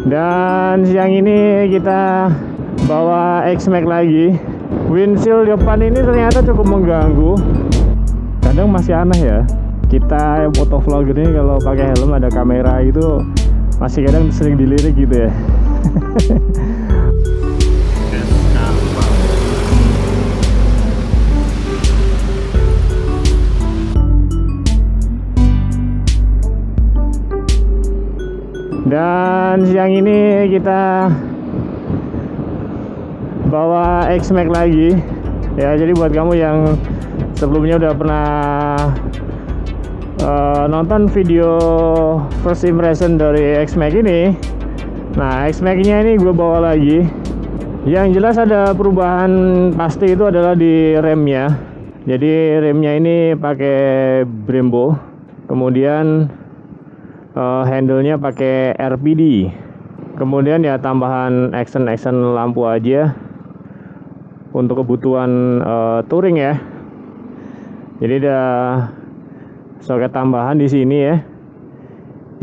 Dan siang ini kita bawa X-Max lagi. Windshield depan ini ternyata cukup mengganggu. Kadang masih aneh ya, kita motovlogger ini kalau pakai helm ada kamera itu masih kadang sering dilirik gitu ya. Dan siang ini kita bawa X-Max lagi ya. Jadi buat kamu yang sebelumnya udah pernah nonton video first impression dari X-Max ini, nah X-Max nya ini gue bawa lagi. Yang jelas ada perubahan pasti itu adalah di remnya. Jadi remnya ini pakai Brembo, kemudian handle-nya pakai RPD, kemudian ya tambahan action lampu aja untuk kebutuhan touring ya. Jadi ada soket tambahan di sini ya.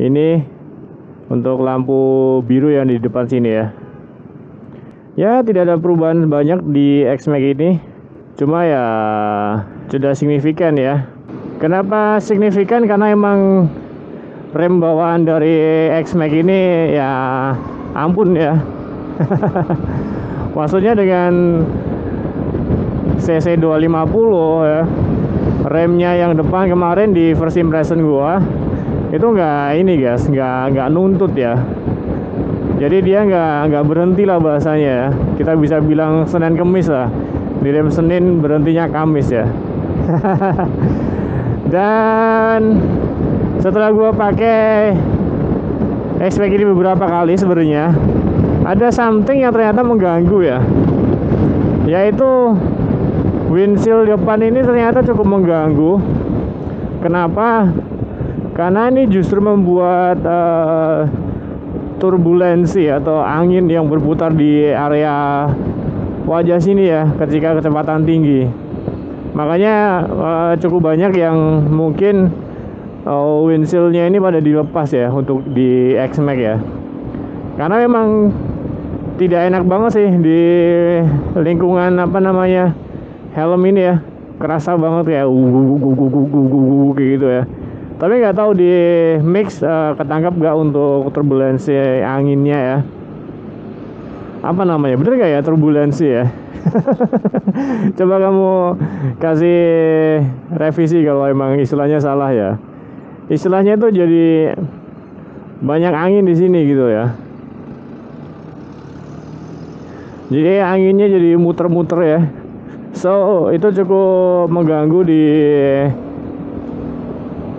Ini untuk lampu biru yang di depan sini ya. Ya tidak ada perubahan banyak di X-Max ini, cuma ya sudah signifikan ya. Kenapa signifikan? Karena emang rem bawaan dari X-Max ini ya ampun ya. Maksudnya dengan CC 250 ya, remnya yang depan kemarin di first impression gua itu nggak ini guys, nggak nuntut ya. Jadi dia nggak berhenti lah bahasanya ya. Kita bisa bilang Senin Kemis lah, di rem Senin berhentinya Kamis ya. Dan setelah gue pakai X-Max ini beberapa kali sebenarnya ada something yang ternyata mengganggu ya, yaitu windshield depan ini ternyata cukup mengganggu. Kenapa? Karena ini justru membuat turbulensi atau angin yang berputar di area wajah sini ya ketika kecepatan tinggi. Makanya cukup banyak yang mungkin windshieldnya ini pada dilepas ya untuk di X-Max ya. Karena memang tidak enak banget sih di lingkungan apa namanya helm ini ya, kerasa banget kayak kayak gitu ya. Tapi nggak tahu di mix ketangkap nggak untuk turbulensi anginnya ya. Apa namanya, bener nggak ya turbulensi ya? Coba kamu kasih revisi kalau emang istilahnya salah ya. Istilahnya itu jadi banyak angin di sini gitu ya. Jadi anginnya jadi muter-muter ya. So itu cukup mengganggu di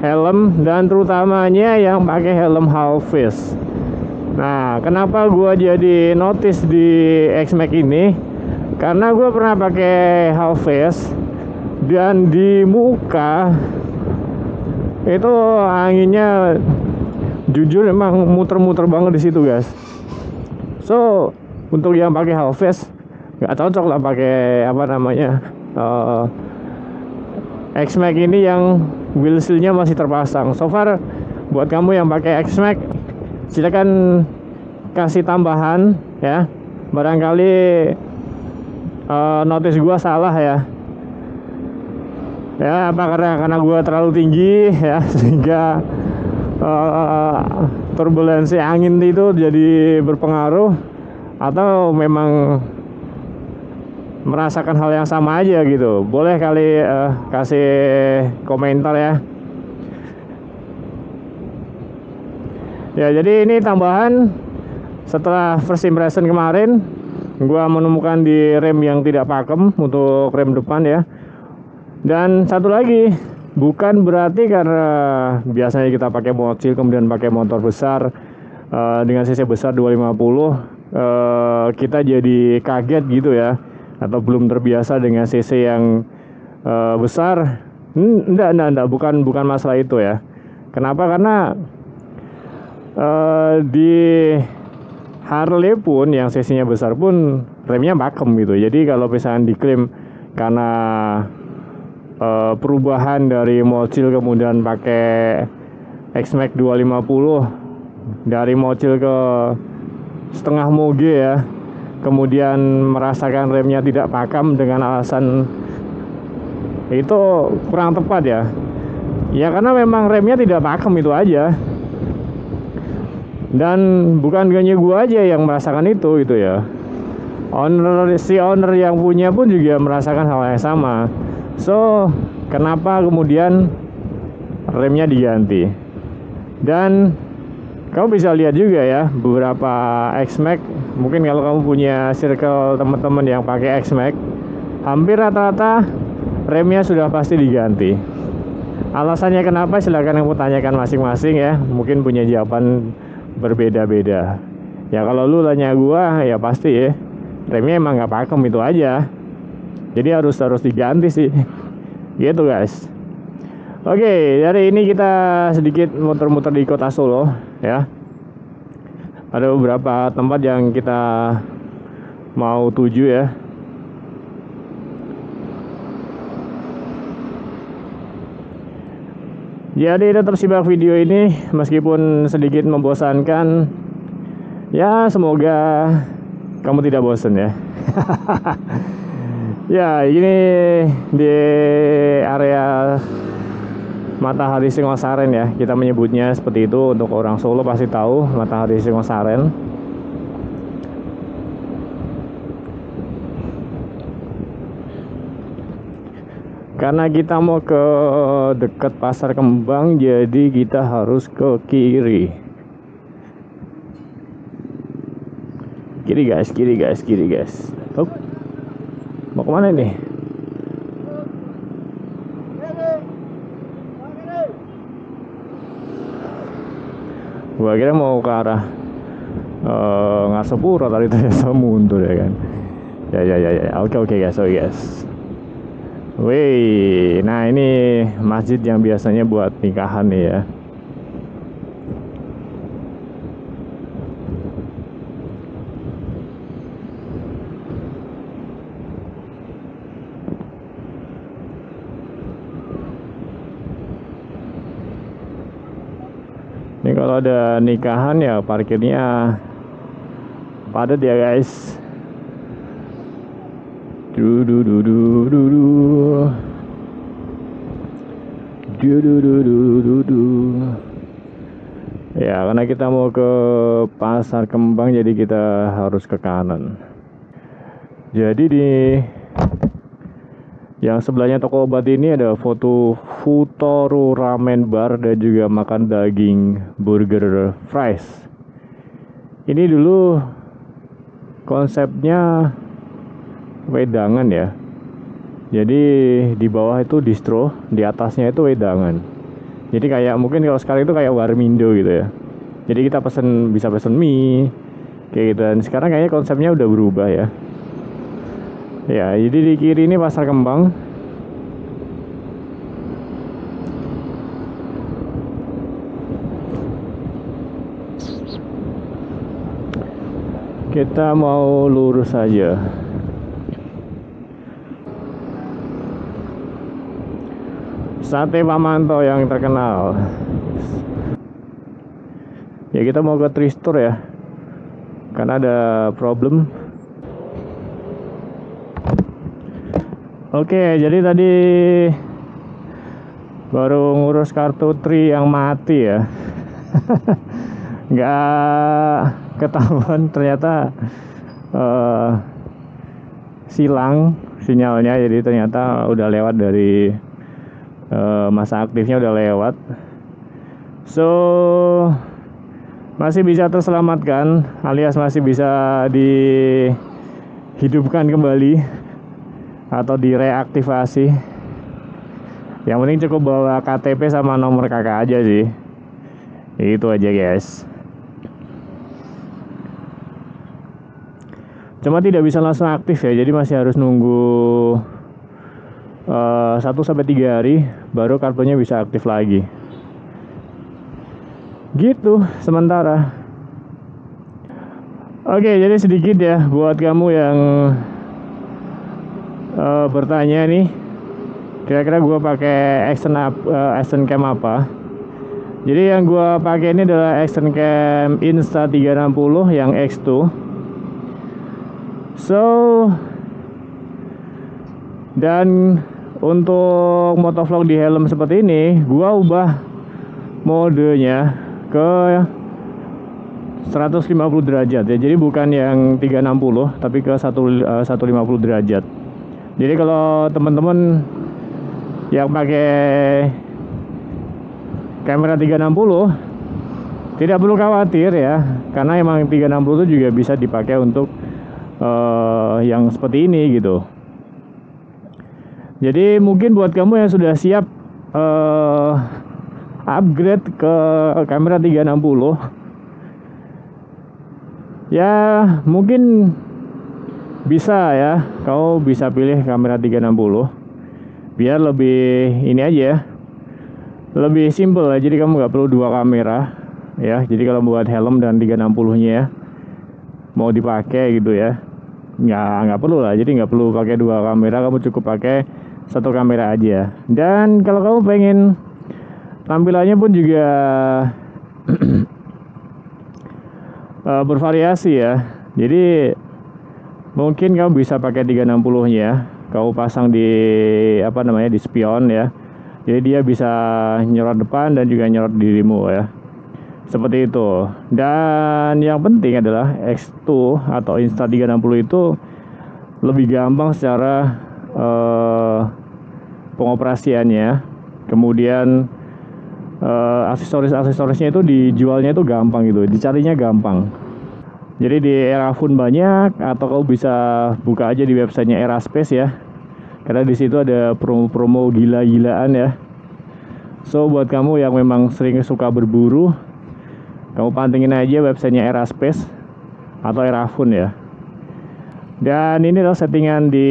helm dan terutamanya yang pakai helm half face. Nah, kenapa gua jadi notice di X-Max ini? Karena gua pernah pakai half face dan di muka itu anginnya jujur emang muter-muter banget di situ guys. So untuk yang pakai half face nggak cocok lah pakai apa namanya X-Max ini yang wheelshieldnya masih terpasang. So far buat kamu yang pakai X-Max silakan kasih tambahan ya. Barangkali notice gua salah ya. Ya apa karena gua terlalu tinggi ya sehingga turbulensi angin itu jadi berpengaruh, atau memang merasakan hal yang sama aja gitu. Boleh kali kasih komentar ya. Ya jadi ini tambahan setelah first impression kemarin, gua menemukan di rem yang tidak pakem untuk rem depan ya. Dan satu lagi, bukan berarti karena biasanya kita pakai mobil kemudian pakai motor besar dengan cc besar 250 kita jadi kaget gitu ya, atau belum terbiasa dengan cc yang besar. Enggak, bukan masalah itu ya. Kenapa? Karena di Harley pun yang cc-nya besar pun remnya pakem gitu. Jadi kalau misalnya diklaim karena perubahan dari mobil kemudian pakai X-Max 250 dari mobil ke setengah moge ya, kemudian merasakan remnya tidak pakem dengan alasan itu kurang tepat ya. Ya karena memang remnya tidak pakem itu aja. Dan bukan hanya gua aja yang merasakan itu gitu ya. Si owner yang punya pun juga merasakan hal yang sama. So, kenapa kemudian remnya diganti? Dan kamu bisa lihat juga ya beberapa X-Max. Mungkin kalau kamu punya circle teman-teman yang pakai X-Max, hampir rata-rata remnya sudah pasti diganti. Alasannya kenapa silahkan kamu tanyakan masing-masing ya. Mungkin punya jawaban berbeda-beda. Ya kalau lu tanya gua ya pasti ya remnya emang nggak pakem itu aja. Jadi harus diganti sih. Gitu guys. Oke, dari ini kita sedikit muter-muter di kota Solo ya. Ada beberapa tempat yang kita mau tuju ya. Jadi tetap simak video ini meskipun sedikit membosankan. Ya semoga kamu tidak bosan ya. Ya ini di area Matahari Singosaren ya, kita menyebutnya seperti itu. Untuk orang Solo pasti tahu Matahari Singosaren. Karena kita mau ke dekat Pasar Kembang, jadi kita harus ke kiri. Kiri guys. Oh, mau kemana nih? Gua kira mau ke arah Ngasepuro tadi, ternyata mundur ya kan. Ya. Oke guys. Wih, nah ini masjid yang biasanya buat nikahan nih ya. Ini kalau ada nikahan ya parkirnya padat ya guys. Ya karena kita mau ke Pasar Kembang, jadi kita harus ke kanan. Jadi di yang sebelahnya toko obat ini ada foto Futoro Ramen Bar dan juga makan daging burger fries. Ini dulu konsepnya wedangan ya. Jadi di bawah itu distro, di atasnya itu wedangan. Jadi kayak mungkin kalau sekarang itu kayak warmindo gitu ya. Jadi kita bisa pesen mie kayak gitu. Dan sekarang kayaknya konsepnya udah berubah ya. Ya, jadi di kiri ini Pasar Kembang. Kita mau lurus saja. Sate Pak Manto yang terkenal. Ya kita mau ke Tristor ya. Karena ada problem. Oke, jadi tadi baru ngurus kartu Tri yang mati ya. Nggak ketahuan ternyata silang sinyalnya. Jadi ternyata udah lewat dari masa aktifnya udah lewat. So masih bisa terselamatkan, alias masih bisa dihidupkan kembali atau direaktivasi. Yang penting cukup bawa KTP sama nomor kakak aja sih. Itu aja guys. Cuma tidak bisa langsung aktif ya, jadi masih harus nunggu 1-3 hari baru kartunya bisa aktif lagi. Gitu sementara. Oke, jadi sedikit ya buat kamu yang bertanya nih, kira-kira gue pakai action cam apa. Jadi yang gua pakai ini adalah Action Cam Insta360 yang X2. So, dan untuk motovlog di helm seperti ini, gua ubah modenya ke 150 derajat ya. Jadi bukan yang 360 tapi ke 150 derajat. Jadi kalau teman-teman yang pakai kamera 360 tidak perlu khawatir ya, karena emang 360 itu juga bisa dipakai untuk yang seperti ini gitu. Jadi mungkin buat kamu yang sudah siap upgrade ke kamera 360, ya mungkin bisa ya, kau bisa pilih kamera 360 biar lebih ini aja ya, lebih simple ya. Jadi kamu nggak perlu dua kamera ya. Jadi kalau buat helm dan 360 nya ya, mau dipakai gitu ya, nggak perlu lah. Jadi nggak perlu pakai dua kamera, kamu cukup pakai satu kamera aja. Dan kalau kamu pengen tampilannya pun juga bervariasi ya. Jadi mungkin kamu bisa pakai 360 nya, kau pasang di di spion ya. Jadi dia bisa nyorot depan dan juga nyorot dirimu ya, seperti itu. Dan yang penting adalah X2 atau Insta360 itu lebih gampang secara pengoperasiannya. Kemudian aksesorisnya itu dijualnya itu gampang gitu, dicarinya gampang. Jadi di Erafone banyak, atau kau bisa buka aja di websitenya Eraspace ya, karena di situ ada promo-promo gila-gilaan ya. So buat kamu yang memang sering suka berburu, kamu pantengin aja websitenya Eraspace atau Erafone ya. Dan ini adalah settingan di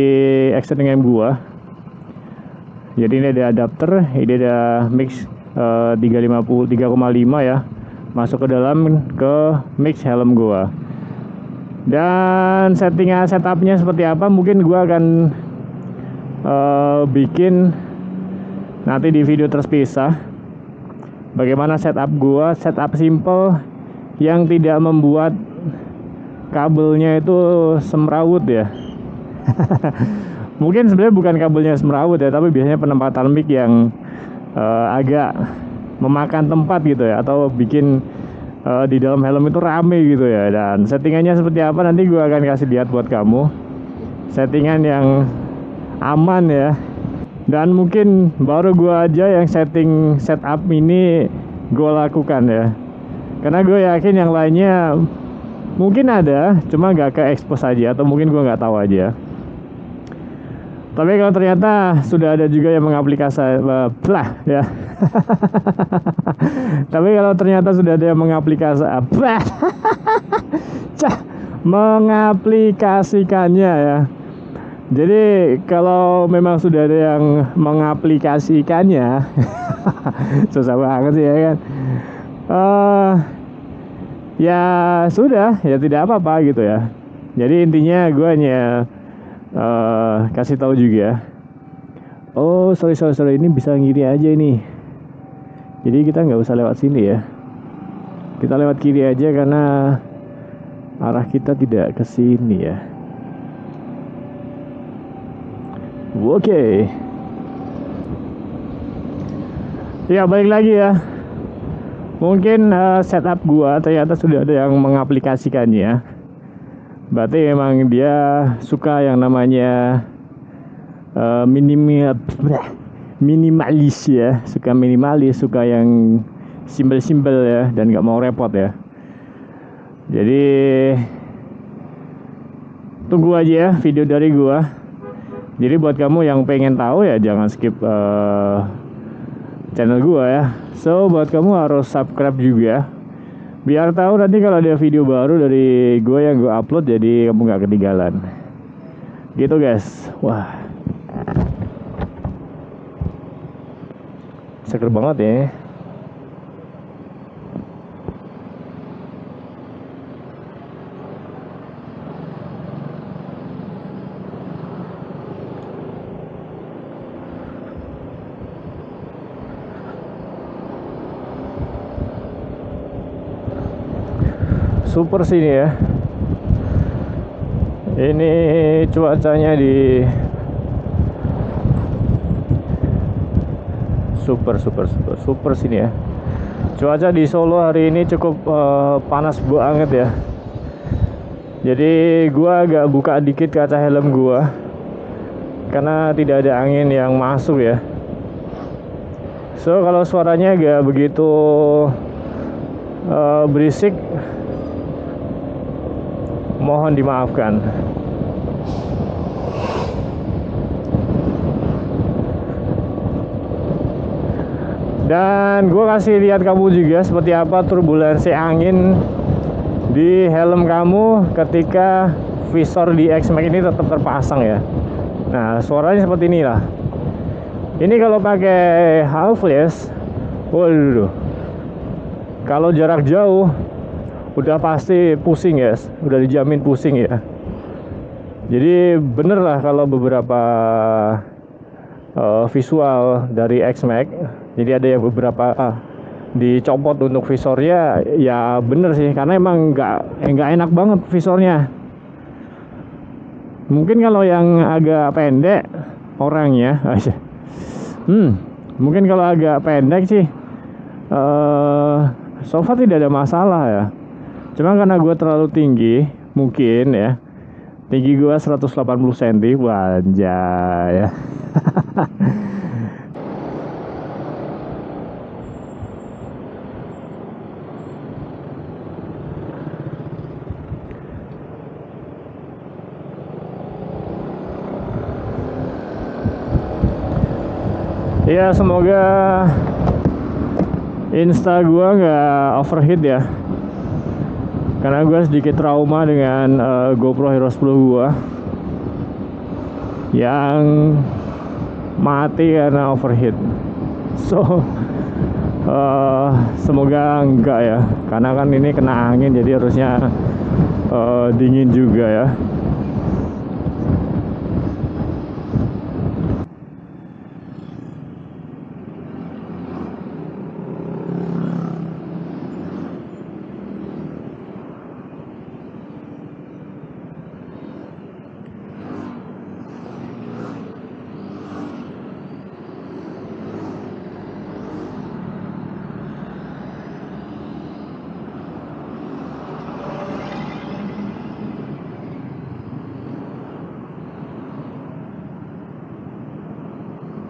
Action Cam gua. Jadi ini ada adapter, ini ada mix 3,5 ya, masuk ke dalam ke mix helm gua. Dan setupnya seperti apa mungkin gua akan bikin nanti di video terpisah. Bagaimana setup gua, setup simple yang tidak membuat kabelnya itu semrawut ya. Mungkin sebenarnya bukan kabelnya semrawut ya, tapi biasanya penempatan mic yang agak memakan tempat gitu ya, atau bikin di dalam helm itu rame gitu ya. Dan settingannya seperti apa nanti gue akan kasih lihat buat kamu, settingan yang aman ya. Dan mungkin baru gue aja yang setup ini gue lakukan ya, karena gue yakin yang lainnya mungkin ada, cuma gak ke expose aja, atau mungkin gue nggak tahu aja. Tapi kalau ternyata sudah ada juga yang mengaplikasi ya. Tapi kalau ternyata sudah ada yang mengaplikasikannya ya. Jadi kalau memang sudah ada yang mengaplikasikannya, susah banget sih ya kan. Ya sudah, ya tidak apa-apa gitu ya. Jadi intinya gue hanya kasih tahu juga. Oh sorry, ini bisa ngiri aja ini. Jadi kita nggak usah lewat sini ya. Kita lewat kiri aja karena arah kita tidak ke sini ya. Oke. Ya balik lagi ya. Mungkin setup gua ternyata sudah ada yang mengaplikasikannya. Berarti memang dia suka yang namanya minimalis ya, suka minimalis, suka yang simpel ya, dan nggak mau repot ya. Jadi tunggu aja ya video dari gua. Jadi buat kamu yang pengen tahu ya jangan skip channel gua ya. So buat kamu harus subscribe juga, biar tahu nanti kalau ada video baru dari gue yang gue upload, jadi kamu nggak ketinggalan gitu guys. Wah seger banget ya. super sini ya. Ini cuacanya di super sini ya. Cuaca di Solo hari ini cukup panas banget ya. Jadi gua agak buka dikit kaca helm gua karena tidak ada angin yang masuk ya. So kalau suaranya agak begitu berisik, mohon dimaafkan. Dan gue kasih lihat kamu juga seperti apa turbulensi angin di helm kamu ketika visor di X-Max ini tetap terpasang ya. Nah suaranya seperti inilah. Ini kalau pakai half flash, waduh, kalau jarak jauh udah pasti pusing ya, udah dijamin pusing ya. Jadi bener lah kalau beberapa visual dari X-Max, jadi ada yang beberapa dicopot untuk visornya, ya bener sih, karena emang nggak enak banget visornya. Mungkin kalau yang agak pendek orangnya, mungkin kalau agak pendek sih, so far tidak ada masalah ya. Cuma karena gue terlalu tinggi, mungkin ya, tinggi gue 180 cm, wajah ya. Ya semoga Insta gua nggak overheat ya, karena gua sedikit trauma dengan GoPro Hero 10 gua yang mati karena overheat. So semoga enggak ya, karena kan ini kena angin jadi harusnya dingin juga ya.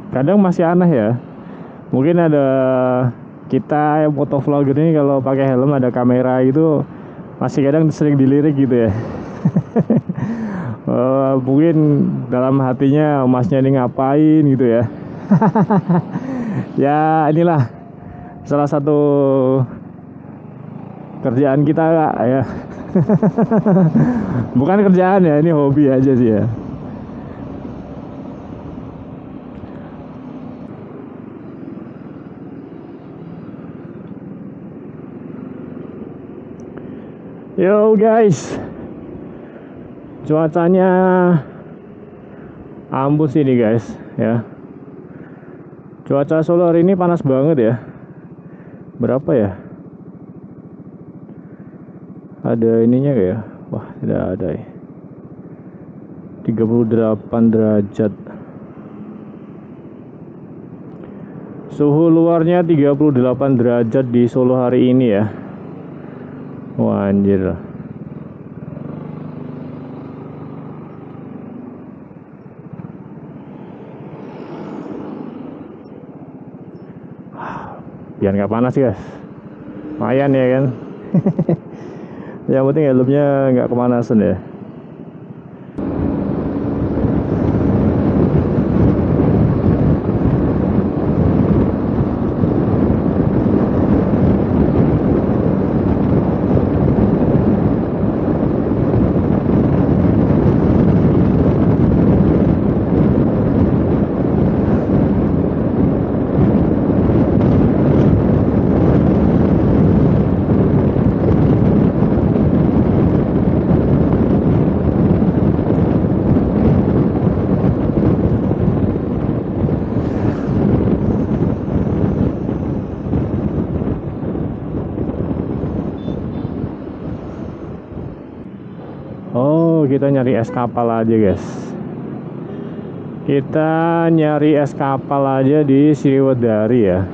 Kadang masih aneh ya, mungkin ada kita yang motovlogger ini kalau pakai helm ada kamera gitu masih kadang sering dilirik gitu ya. Mungkin dalam hatinya masnya ini ngapain gitu ya. Ya inilah salah satu kerjaan kita Kak, ya. Bukan kerjaan ya, ini hobi aja sih ya. Yo guys, cuacanya ambus ini guys ya. Cuaca Solo hari ini panas banget ya. Berapa ya? Ada ininya gak ya? Wah tidak ada ya. 38 derajat. Suhu luarnya 38 derajat di Solo hari ini ya. Wah anjir. Biar nggak panas guys, lumayan ya kan. Yang penting helmnya nggak kemanasan ya. Oh, kita nyari es kapal aja guys. Kita nyari es kapal aja di Sriwedari ya.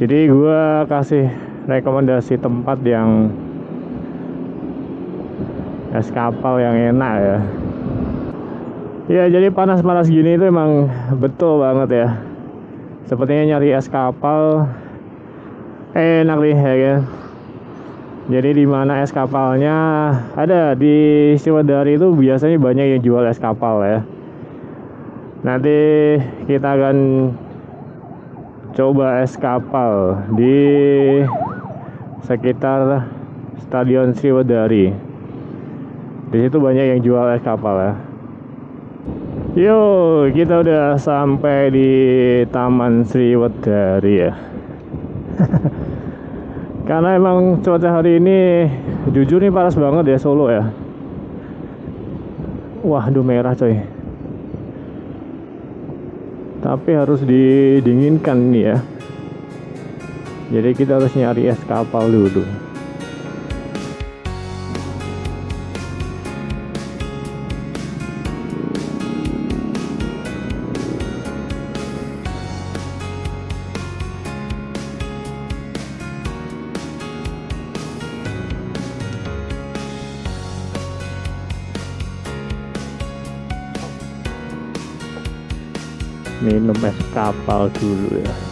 Jadi gue kasih rekomendasi tempat yang es kapal yang enak ya. Ya jadi panas-panas gini itu emang betul banget ya. Sepertinya nyari es kapal enak nih ya kan. Jadi di mana es kapalnya ada di Sriwedari itu biasanya banyak yang jual es kapal ya. Nanti kita akan coba es kapal di sekitar Stadion Sriwedari. Di situ banyak yang jual es kapal ya. Yo, kita udah sampai di Taman Sriwedari ya. Karena emang cuaca hari ini jujur nih panas banget ya Solo ya. Wah, aduh merah coy. Tapi harus didinginkan nih ya. Jadi kita harus nyari es kapal dulu. Minum es kapal dulu ya.